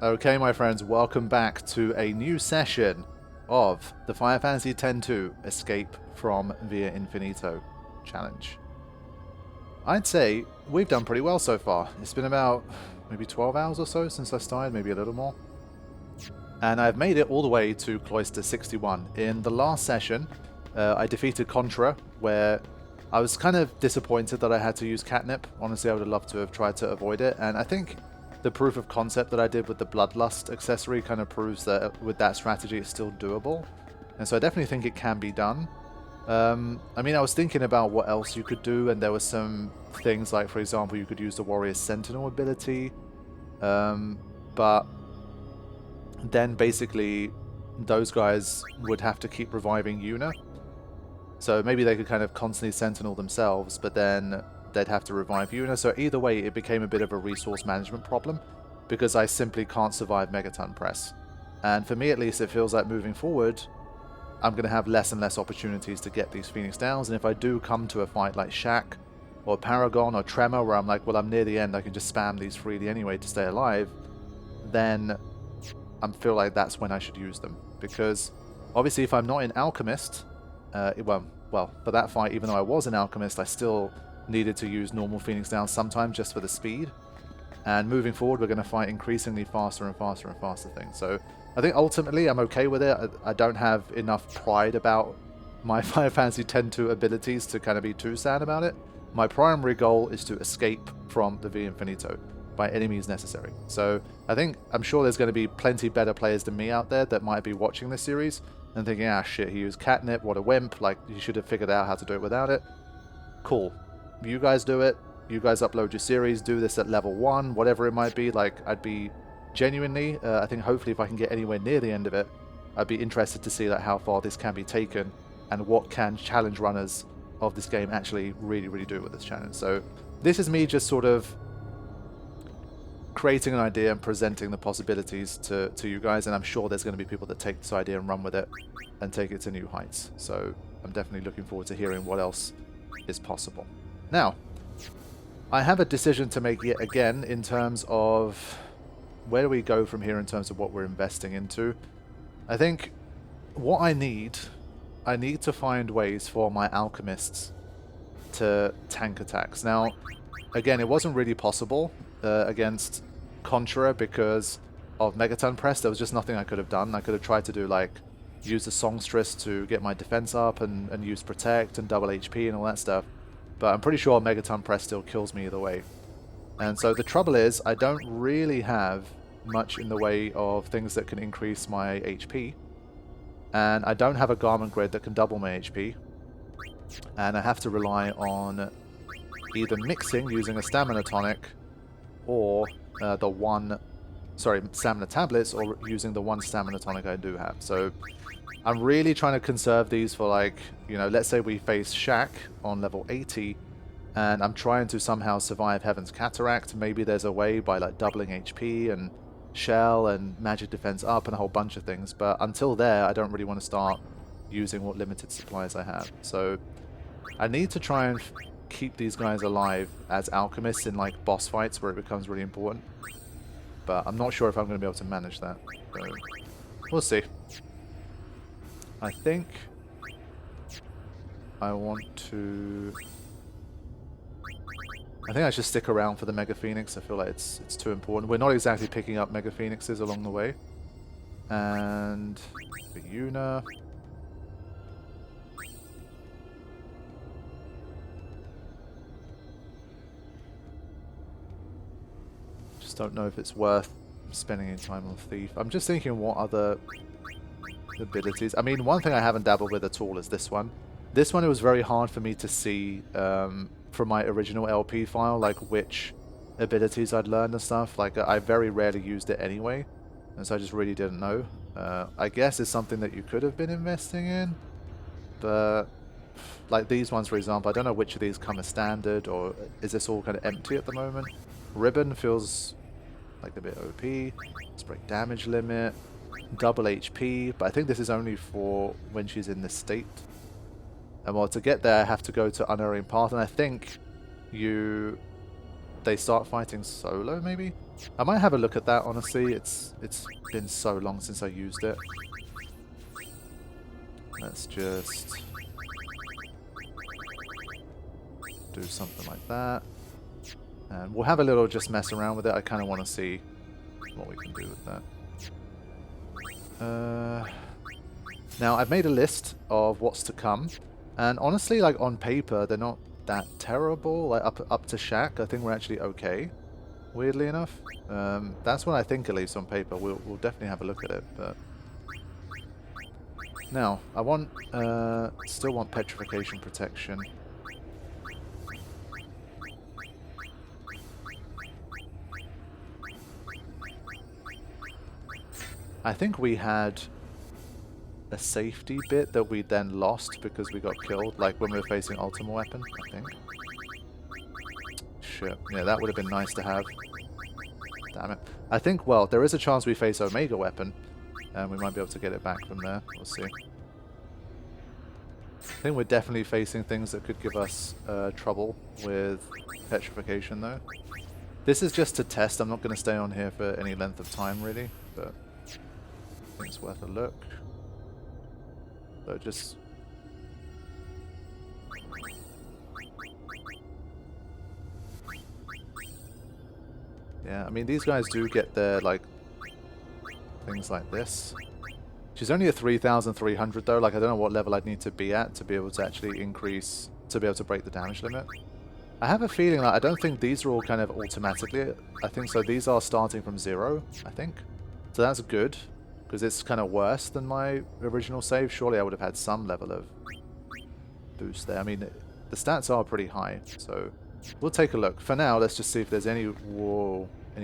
Okay, my friends, welcome back to a new session of the Final Fantasy X-2 Escape from Via Infinito challenge. I'd say we've done pretty well so far. It's been about maybe 12 hours or so since I started, maybe a little more. And I've made it all the way to Cloister 61. In the last session, I defeated Contra, where I was kind of disappointed that I had to use catnip. Honestly, I would have loved to have tried to avoid it, and I think the proof of concept that I did with the Bloodlust accessory kind of proves that with that strategy it's still doable. And so I definitely think it can be done. I mean, I was thinking about what else you could do, and there were some things like, for example, you could use the Warrior Sentinel ability. But then basically those guys would have to keep reviving Yuna. So maybe they could kind of constantly Sentinel themselves, but then they'd have to revive Yuna. So either way, it became a bit of a resource management problem because I simply can't survive Megaton Press. And for me at least, it feels like moving forward, I'm going to have less and less opportunities to get these Phoenix Downs. And if I do come to a fight like Shaq or Paragon or Tremor, where I'm like, well, I'm near the end, I can just spam these freely anyway to stay alive, then I feel like that's when I should use them. Because obviously if I'm not in Alchemist, well, for that fight, even though I was an Alchemist, I still needed to use normal Phoenix Downs sometimes just for the speed. And moving forward, we're going to fight increasingly faster and faster and faster things. So I think ultimately I'm okay with it. I don't have enough pride about my Final Fantasy X-2 abilities to kind of be too sad about it. My primary goal is to escape from the Via Infinito by any means necessary. So I'm sure there's going to be plenty better players than me out there that might be watching this series and thinking, ah shit, he used catnip, what a wimp, like you should have figured out how to do it without it. Cool. You guys do it. You guys upload your series, do this at level 1, whatever it might be. Like, I'd be genuinely, I think hopefully if I can get anywhere near the end of it, I'd be interested to see like how far this can be taken and what can challenge runners of this game actually really do with this challenge. So this is me just sort of creating an idea and presenting the possibilities to you guys, and I'm sure there's going to be people that take this idea and run with it and take it to new heights. So I'm definitely looking forward to hearing what else is possible. Now, I have a decision to make yet again in terms of where do we go from here in terms of what we're investing into. I think what I need to find ways for my alchemists to tank attacks. Now, again, it wasn't really possible against Contra because of Megaton Press. There was just nothing I could have done. I could have tried to do like use the Songstress to get my defense up and use Protect and double HP and all that stuff. But I'm pretty sure Megaton Press still kills me either way. And so the trouble is, I don't really have much in the way of things that can increase my HP. And I don't have a Garment Grid that can double my HP. And I have to rely on either mixing using a Stamina Tonic or Stamina Tablets, or using the one Stamina Tonic I do have. So I'm really trying to conserve these for, like, you know, let's say we face Shaq on level 80 and I'm trying to somehow survive Heaven's Cataract. Maybe there's a way by like doubling HP and Shell and Magic Defense up and a whole bunch of things. But until there, I don't really want to start using what limited supplies I have. So I need to try and keep these guys alive as alchemists in like boss fights where it becomes really important. But I'm not sure if I'm going to be able to manage that. So we'll see. I think I should stick around for the Mega Phoenix. I feel like it's too important. We're not exactly picking up Mega Phoenixes along the way. And for Yuna, just don't know if it's worth spending any time on Thief. I'm just thinking what other abilities. I mean, one thing I haven't dabbled with at all is this one. This one, it was very hard for me to see from my original LP file, like which abilities I'd learned and stuff. Like, I very rarely used it anyway, and so I just really didn't know. I guess it's something that you could have been investing in, but like these ones, for example, I don't know which of these come as standard, or is this all kind of empty at the moment? Ribbon feels like a bit OP. Let's break damage limit. Double HP, but I think this is only for when she's in this state. And well, to get there I have to go to Unerring Path, and I think they start fighting solo maybe? I might have a look at that, honestly. It's been so long since I used it. Let's just do something like that. And we'll have a little just mess around with it. I kind of want to see what we can do with that. Now, I've made a list of what's to come. And honestly, like on paper, they're not that terrible. Like up to Shack, I think we're actually okay. Weirdly enough. That's what I think, at least on paper. We'll definitely have a look at it. But now, I want still want petrification protection. I think we had a safety bit that we then lost because we got killed, like when we were facing Ultima Weapon, I think. Shit. Yeah, that would have been nice to have. Damn it. I think, well, there is a chance we face Omega Weapon, and we might be able to get it back from there. We'll see. I think we're definitely facing things that could give us trouble with petrification, though. This is just to test. I'm not going to stay on here for any length of time, really, but I think it's worth a look. So just... yeah, I mean, these guys do get their, like, things like this. She's only at 3,300, though. Like, I don't know what level I'd need to be at to be able to actually increase, to be able to break the damage limit. I have a feeling that I don't think these are all kind of automatically. I think so. These are starting from 0, I think. So that's good, because it's kind of worse than my original save. Surely I would have had some level of boost there. I mean, the stats are pretty high, so we'll take a look. For now, let's just see if there's any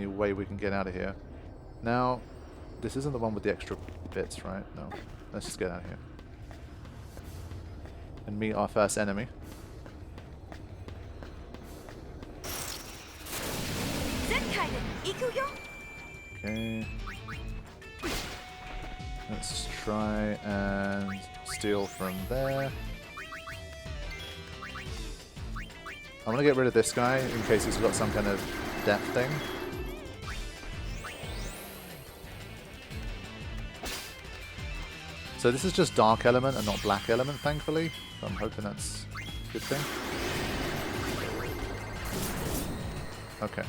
way we can get out of here. Now, this isn't the one with the extra bits, right? No. Let's just get out of here. And meet our first enemy. Okay. Let's try and steal from there. I'm gonna get rid of this guy in case he's got some kind of death thing. So this is just dark element and not black element, thankfully. So I'm hoping that's a good thing. Okay.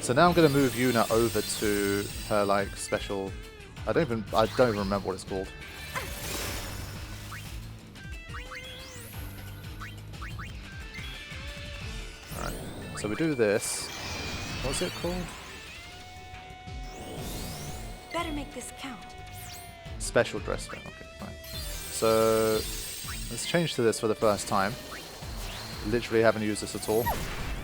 So now I'm gonna move Yuna over to her like special. I don't even remember what it's called. Alright. So we do this. What's it called? Better make this count. Special dressphere. Okay, fine. So let's change to this for the first time. Literally haven't used this at all.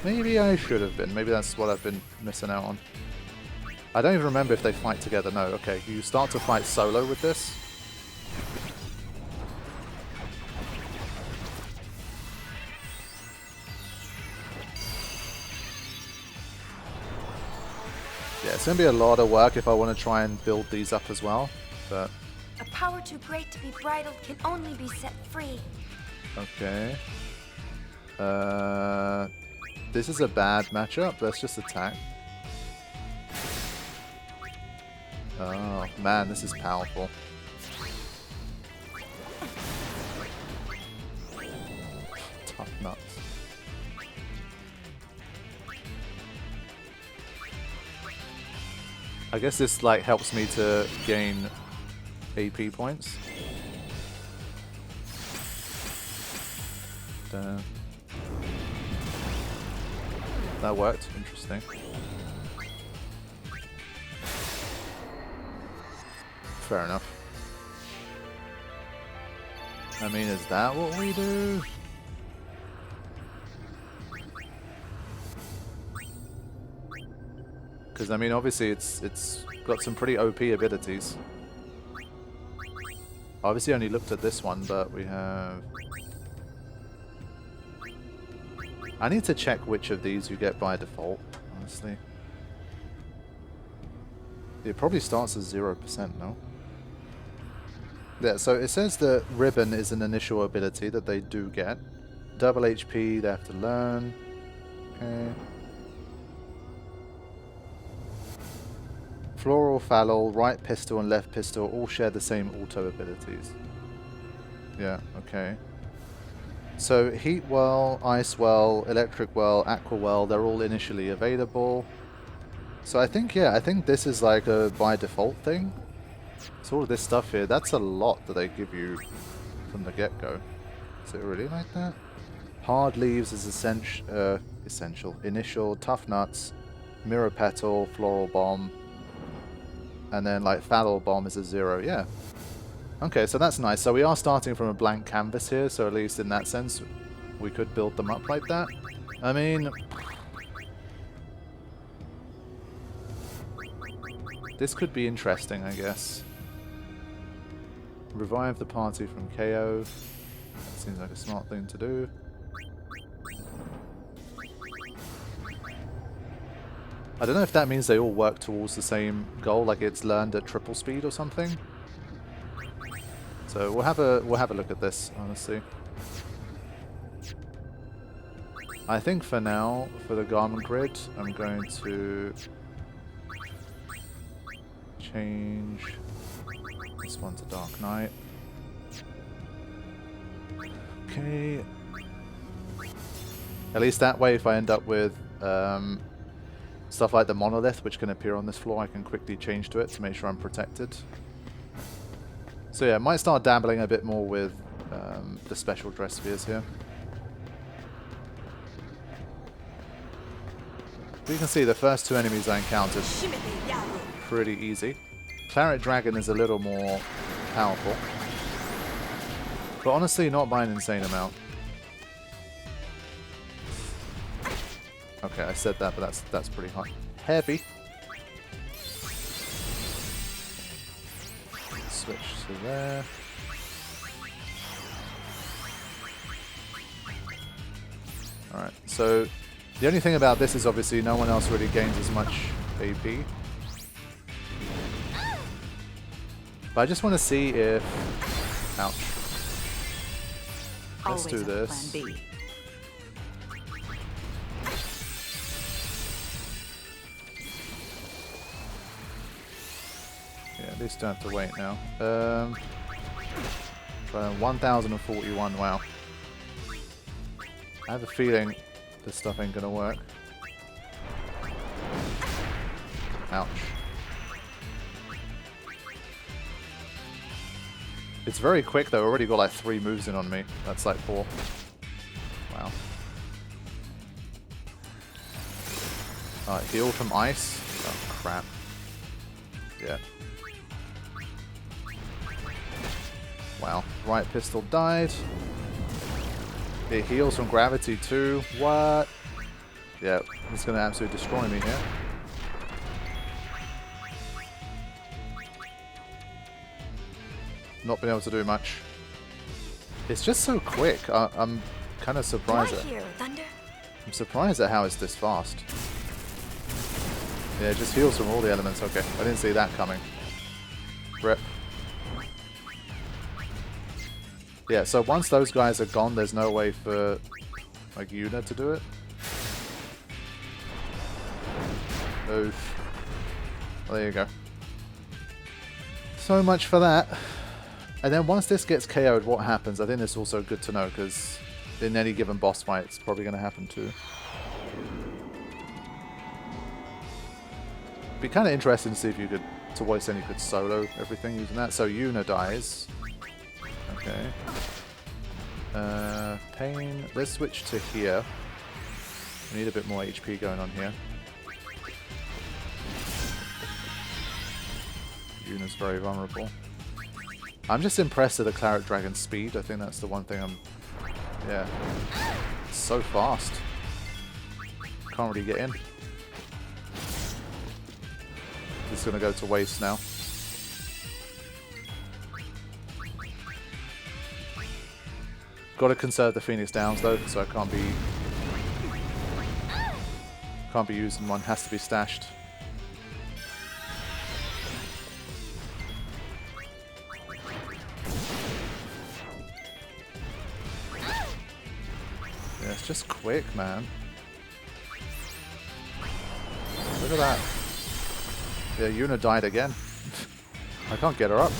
Maybe I should have been. Maybe that's what I've been missing out on. I don't even remember if they fight together. No, okay. You start to fight solo with this. Yeah, it's going to be a lot of work if I want to try and build these up as well. But a power too great to be bridled can only be set free. okay. This is a bad matchup. Let's just attack. Oh, man, this is powerful. Tough nuts. I guess this, like, helps me to gain AP points. Damn. That worked. Interesting. Fair enough. I mean, is that what we do? Because, I mean, obviously it's got some pretty OP abilities. Obviously only looked at this one, but we have... I need to check which of these you get by default, honestly. It probably starts as 0%, no? Yeah, so it says that Ribbon is an initial ability that they do get. Double HP, they have to learn. Okay. Floral, Fallow, right pistol and left pistol all share the same auto abilities. Yeah, okay. So Heat Well, Ice Well, Electric Well, Aqua Well, they're all initially available. So I think, yeah, I think this is like a by default thing. So all of this stuff here, that's a lot that they give you from the get-go. Is it really like that? Hard Leaves is essential. Initial, Tough Nuts, Mirror Petal, Floral Bomb, and then like Fallow Bomb is a 0, yeah. Okay, so that's nice. So we are starting from a blank canvas here, so at least in that sense, we could build them up like that. I mean, this could be interesting, I guess. Revive the party from KO. That seems like a smart thing to do. I don't know if that means they all work towards the same goal, like it's learned at triple speed or something. So we'll have a look at this, honestly. I think for now, for the garment grid, I'm going to change this one to Dark Knight. Okay. At least that way, if I end up with stuff like the monolith, which can appear on this floor, I can quickly change to it to make sure I'm protected. So yeah, I might start dabbling a bit more with the special dress spheres here. But you can see the first two enemies I encountered pretty easy. Claret Dragon is a little more powerful, but honestly not by an insane amount. Okay, I said that, but that's pretty hot. Heavy. Switch to there. Alright, so the only thing about this is obviously no one else really gains as much AP. But I just want to see if... Ouch. Let's do this. Yeah, at least don't have to wait now. 1041, wow. I have a feeling this stuff ain't gonna work. Ouch. It's very quick though, already got like 3 moves in on me. That's like 4. Wow. Alright, heal from ice. Oh crap. Yeah. Wow. Right pistol died. It heals from gravity too. What? Yeah, it's gonna absolutely destroy me here. Not been able to do much. It's just so quick. I'm kind of surprised I'm surprised at how it's this fast. Yeah, it just heals from all the elements. Okay, I didn't see that coming. Rip. Yeah, so once those guys are gone, there's no way for like Yuna to do it. Oof. Well, there you go. So much for that. And then once this gets KO'd, what happens? I think it's also good to know, because in any given boss fight, it's probably going to happen too. Be kind of interesting to see if you could, to what extent you could solo everything using that. So Yuna dies. Okay. Pain. Let's switch to here. We need a bit more HP going on here. Yuna's very vulnerable. I'm just impressed at the Claret Dragon's speed. I think that's the one thing I'm... Yeah. It's so fast. Can't really get in. This is going to go to waste now. Got to conserve the Phoenix Downs though, so I can't be using one. Has to be stashed. Yeah, it's just quick, man. Look at that. Yeah, Yuna died again. I can't get her up.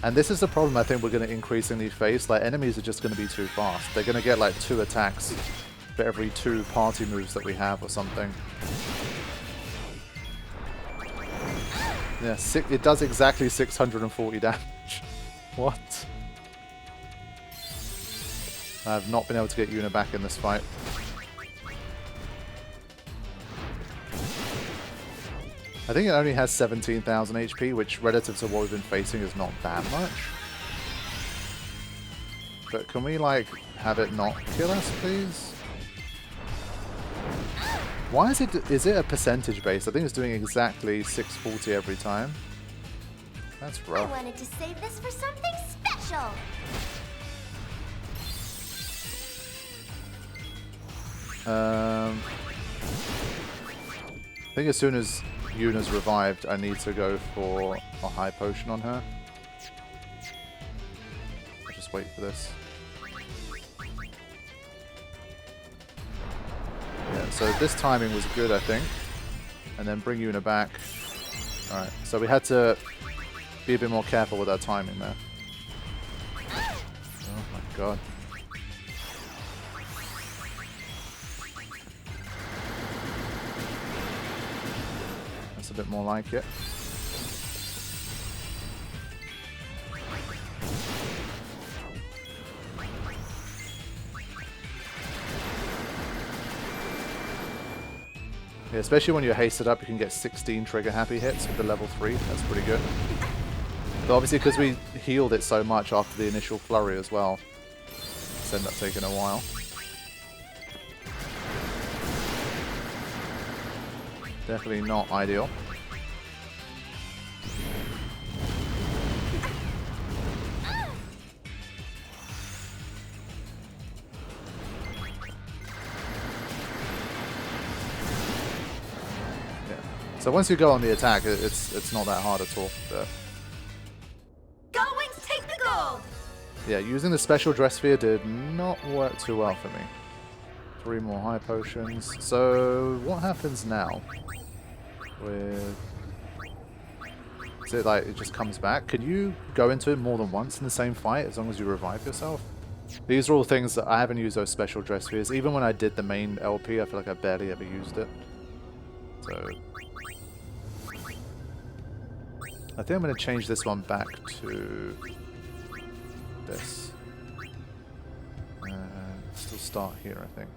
And this is the problem I think we're going to increasingly face. Like, enemies are just going to be too fast. They're going to get like 2 attacks for every 2 party moves that we have or something. Yeah, it does exactly 640 damage. What? I've not been able to get Yuna back in this fight. I think it only has 17,000 HP, which relative to what we've been facing is not that much. But can we, like, have it not kill us, please? Why is it a percentage base? I think it's doing exactly 640 every time. That's rough. I wanted to save this for something special. I think as soon as Yuna's revived, I need to go for a high potion on her. I'll just wait for this. Yeah, so this timing was good, I think. And then bring Yuna back. Alright, so we had to be a bit more careful with our timing there. Oh my god. A bit more like it. Yeah, especially when you're hasted up, you can get 16 trigger happy hits with the level 3. That's pretty good. But obviously, because we healed it so much after the initial flurry as well, it's ended up taking a while. Definitely not ideal. Yeah. So once you go on the attack, it's not that hard at all. But Go Wings, take the gold! yeah, using the special dressphere did not work too well for me. 3 more high potions. So what happens now? With... Is it like it just comes back? Can you go into it more than once in the same fight as long as you revive yourself? These are all things that I haven't used those special dresspheres. Even when I did the main LP, I feel like I barely ever used it. So... I think I'm going to change this one back to... this. Still start here, I think.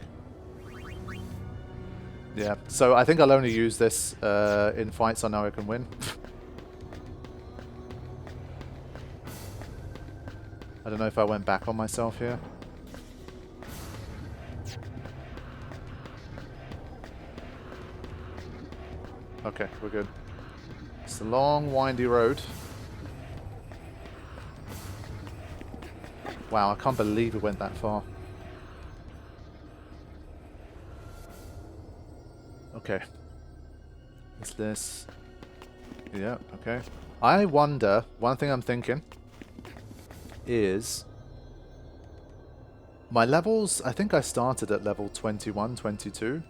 Yeah, so I think I'll only use this in fights I know I can win. I don't know if I went back on myself here. Okay, we're good. It's a long, windy road. Wow, I can't believe it went that far. Okay. Is this... Yeah, okay. I wonder, one thing I'm thinking is... My levels, I think I started at level 21, 22.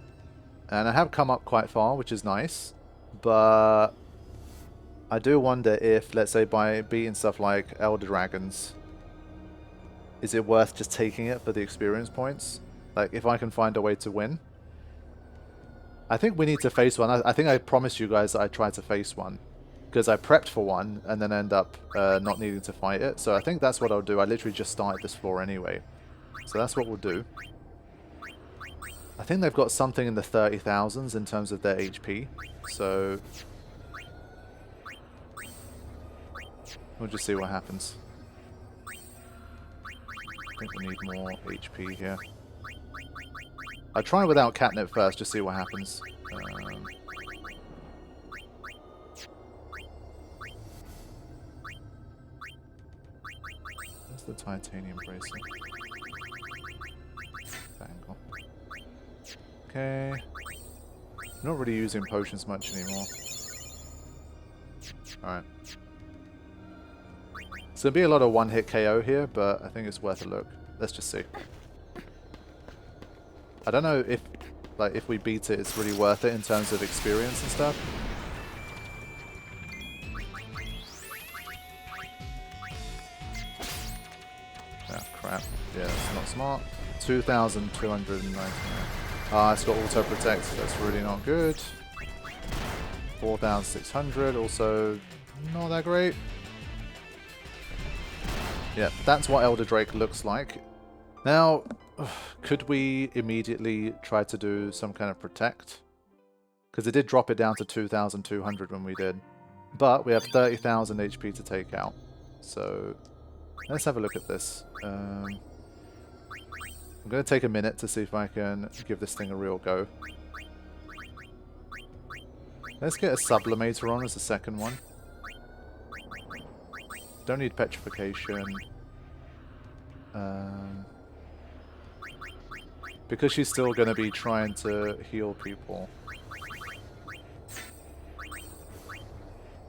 And I have come up quite far, which is nice. But I do wonder if, let's say, by beating stuff like Elder Dragons, is it worth just taking it for the experience points? Like, if I can find a way to win. I think we need to face one. I think I promised you guys that I tried to face one. Because I prepped for one and then end up not needing to fight it. So I think that's what I'll do. I literally just started this floor anyway. So that's what we'll do. I think they've got something in the 30,000s in terms of their HP. So we'll just see what happens. I think we need more HP here. I'll try without catnip first, just see what happens. Where's the titanium bracelet? Bangle. Okay. I'm not really using potions much anymore. Alright. It's going to be a lot of one-hit KO here, but I think it's worth a look. Let's just see. I don't know if like if we beat it, it's really worth it in terms of experience and stuff. Ah, crap. Yeah, that's not smart. 2,299. Ah, it's got auto protect. That's really not good. 4,600. Also, not that great. Yeah, that's what Elder Drake looks like. Now, could we immediately try to do some kind of protect? Because it did drop it down to 2,200 when we did. But we have 30,000 HP to take out. So, let's have a look at this. I'm going to take a minute to see if I can give this thing a real go. Let's get a Sublimator on as the second one. Don't need petrification. Because she's still going to be trying to heal people.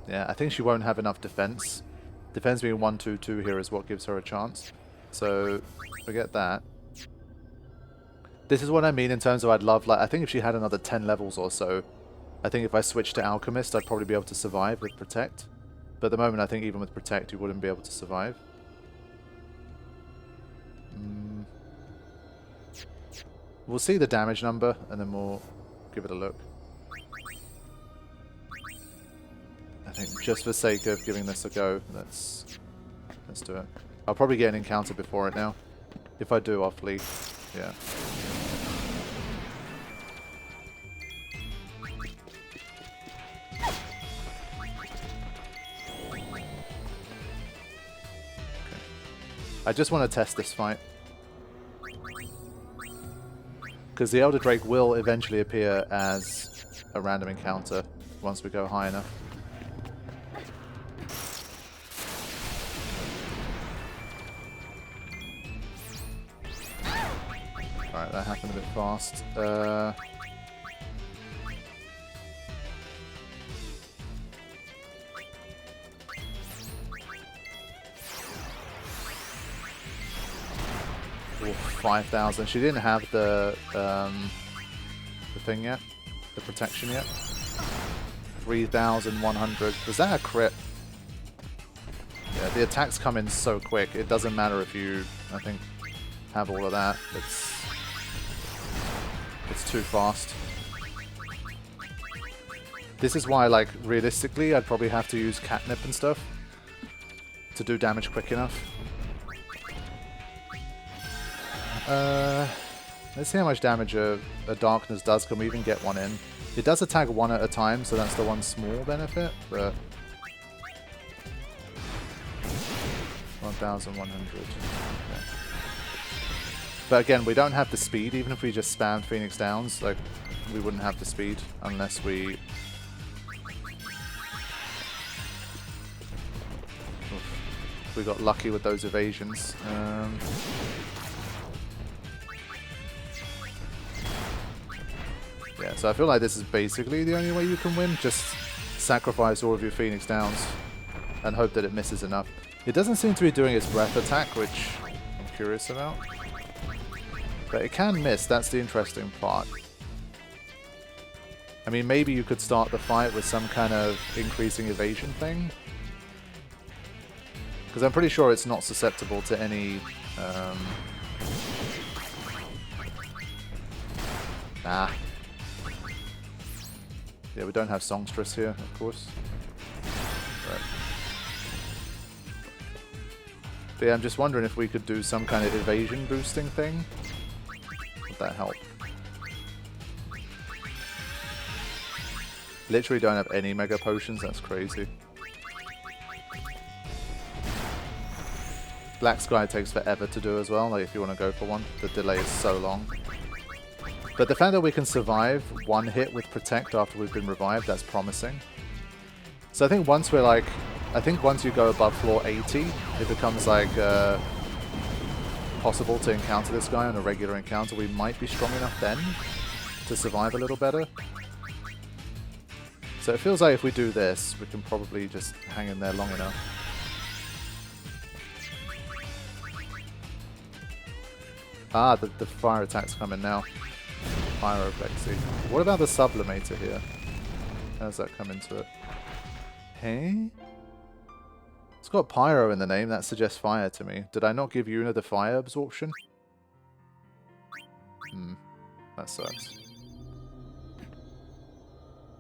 Yeah, I think she won't have enough defense. Defense being 1-2-2 here is what gives her a chance. So, forget that. This is what I mean in terms of I'd love, like, I think if she had another 10 levels or so, I think if I switched to Alchemist, I'd probably be able to survive with Protect. But at the moment, I think even with Protect, you wouldn't be able to survive. We'll see the damage number, and then we'll give it a look. I think just for sake of giving this a go, let's do it. I'll probably get an encounter before it now. If I do, I'll flee. Yeah. I just want to test this fight. Because the Elder Drake will eventually appear as a random encounter once we go high enough. Alright, that happened a bit fast. Oh, 5,000. She didn't have the thing yet, the protection yet. 3,100. Was that a crit? Yeah, the attacks come in so quick. It doesn't matter if you, I think, have all of that. It's too fast. This is why, like, realistically, I'd probably have to use catnip and stuff to do damage quick enough. Let's see how much damage a darkness does. Can we even get one in? It does attack one at a time, so that's the one small benefit, but 1,100. Okay. But again, we don't have the speed. Even if we just spammed Phoenix Downs, like, we wouldn't have the speed unless we... we got lucky with those evasions. Yeah, so I feel like this is basically the only way you can win. Just sacrifice all of your Phoenix Downs and hope that it misses enough. It doesn't seem to be doing its breath attack, which I'm curious about. But it can miss, that's the interesting part. I mean, maybe you could start the fight with some kind of increasing evasion thing. Because I'm pretty sure it's not susceptible to any... Nah. Yeah, we don't have Songstress here, of course. Right. But yeah, I'm just wondering if we could do some kind of evasion boosting thing. Would that help? Literally don't have any Mega Potions, that's crazy. Black Sky takes forever to do as well, like if you want to go for one. The delay is so long. But the fact that we can survive one hit with Protect after we've been revived, that's promising. So I think once we're like... I think once you go above floor 80, it becomes like possible to encounter this guy on a regular encounter. We might be strong enough then to survive a little better. So it feels like if we do this, we can probably just hang in there long enough. Ah, the fire attack's coming now. Pyroplexy. What about the sublimator here? How does that come into it? Hey? It's got pyro in the name, that suggests fire to me. Did I not give Yuna the fire absorption? That sucks.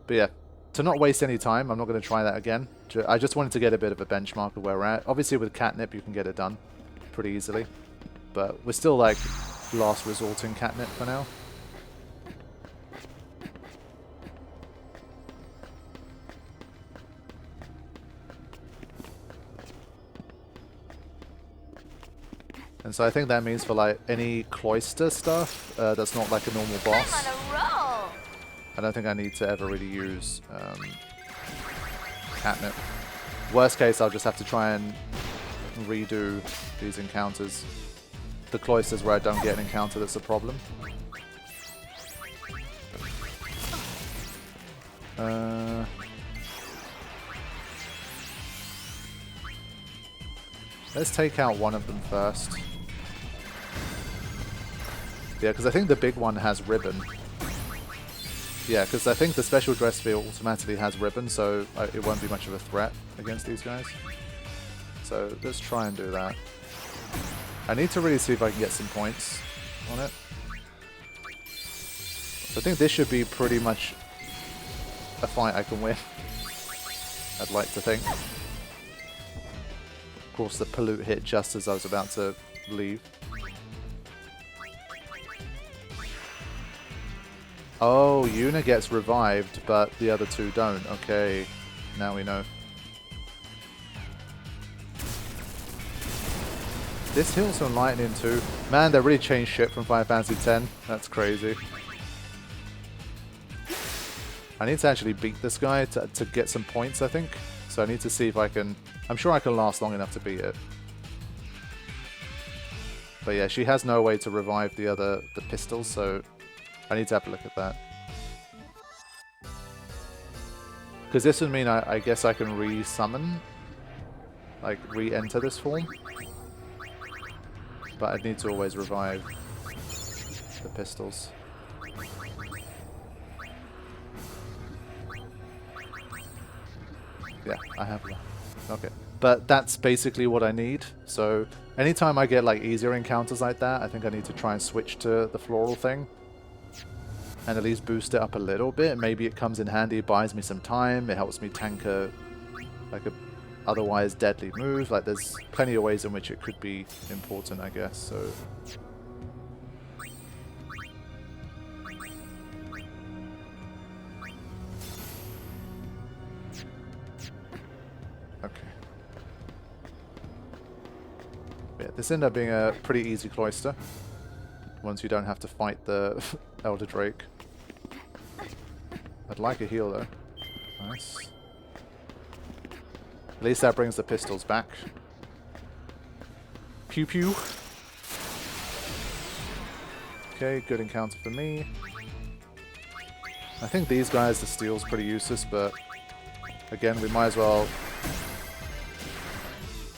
But yeah, to not waste any time, I'm not going to try that again. I just wanted to get a bit of a benchmark of where we're at. Obviously with catnip you can get it done pretty easily. But we're still like last resort in catnip for now. And so I think that means for like any cloister stuff that's not like a normal boss. I'm on a roll. I don't think I need to ever really use catnip. Worst case, I'll just have to try and redo these encounters. The cloisters where I don't get an encounter that's a problem. Let's take out one of them first. Yeah, because I think the big one has ribbon. Yeah, because I think the special dressphere automatically has ribbon, so it won't be much of a threat against these guys. So let's try and do that. I need to really see if I can get some points on it. So I think this should be pretty much a fight I can win. I'd like to think. Of course, the pollute hit just as I was about to leave. Oh, Yuna gets revived, but the other two don't. Okay, now we know. This heals on lightning too. Man, they really changed shit from Final Fantasy X. That's crazy. I need to actually beat this guy to get some points, I think. So I need to see if I can... I'm sure I can last long enough to beat it. But yeah, she has no way to revive the pistols, so I need to have a look at that. Because this would mean I guess I can re-summon, like re-enter this form. But I'd need to always revive the pistols. Yeah, I have that. Okay. But that's basically what I need. So anytime I get like easier encounters like that, I think I need to try and switch to the floral thing. And at least boost it up a little bit. Maybe it comes in handy, it buys me some time, it helps me tank a otherwise deadly move. Like there's plenty of ways in which it could be important, I guess. So okay. Yeah, this ended up being a pretty easy cloister. Once you don't have to fight the Elder Drake. I'd like a heal though. Nice. At least that brings the pistols back. Pew pew. Okay, good encounter for me. I think these guys, the steel's pretty useless, but again, we might as well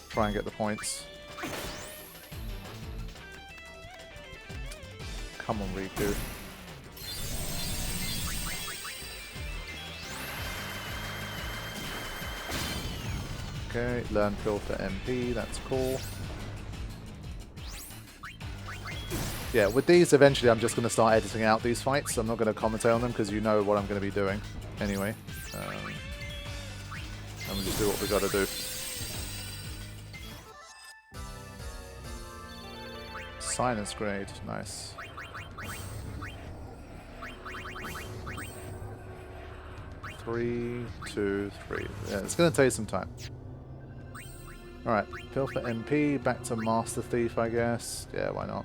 try and get the points. Come on, Riku. Okay, learn fill for MP, that's cool. Yeah, with these, eventually I'm just going to start editing out these fights. I'm not going to commentate on them because you know what I'm going to be doing anyway. And we'll just do what we got to do. Sinus grade, nice. Three, 2, 3. Yeah, it's going to take some time. Alright, pill for MP, back to Master Thief, I guess. Yeah, why not?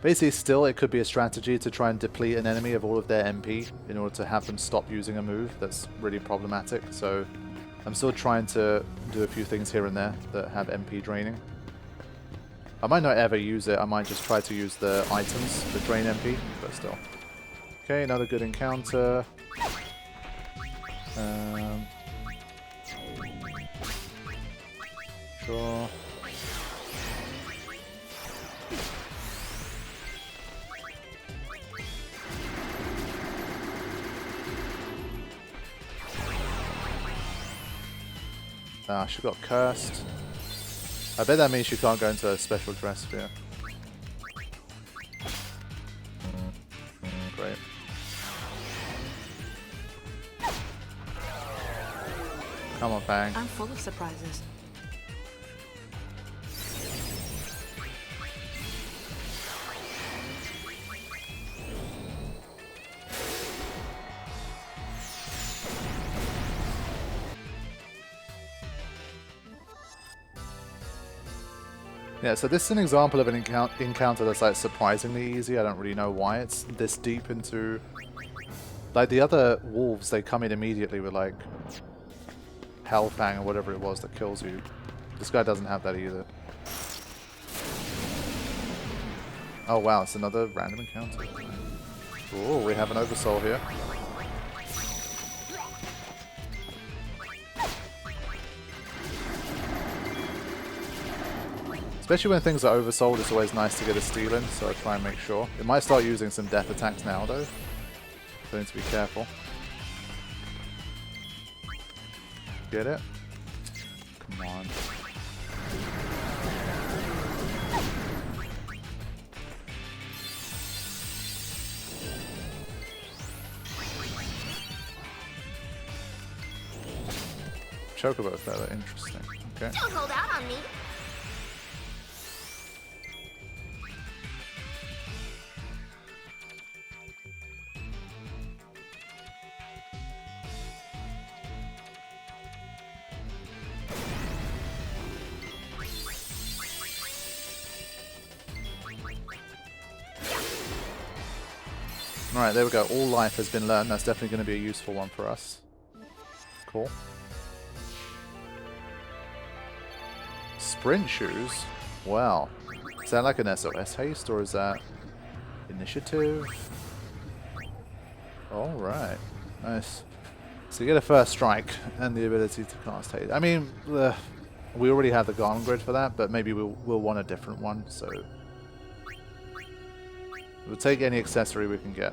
Basically, still, it could be a strategy to try and deplete an enemy of all of their MP in order to have them stop using a move. That's really problematic, so I'm still trying to do a few things here and there that have MP draining. I might not ever use it, I might just try to use the items that drain MP, but still. Okay, another good encounter. Sure. Ah, she got cursed. I bet that means she can't go into a special dressphere. Great. Come on, Fang. I'm full of surprises. Yeah, so this is an example of an encounter that's like surprisingly easy. I don't really know why it's this deep into... Like the other wolves, they come in immediately with like Hellfang or whatever it was that kills you. This guy doesn't have that either. Oh wow, it's another random encounter. Oh, we have an oversoul here. Especially when things are oversold, it's always nice to get a steal in, so I try and make sure. It might start using some death attacks now though, so I need to be careful. Get it? Come on. Chocobo feather, interesting. Okay. Don't hold out on me. Alright, there we go. All life has been learned. That's definitely going to be a useful one for us. Cool. Sprint shoes? Wow. Is that like an SOS haste or is that initiative? Alright. Nice. So you get a first strike and the ability to cast haste. I mean, we already have the Garland Grid for that, but maybe we'll want a different one, so... We'll take any accessory we can get.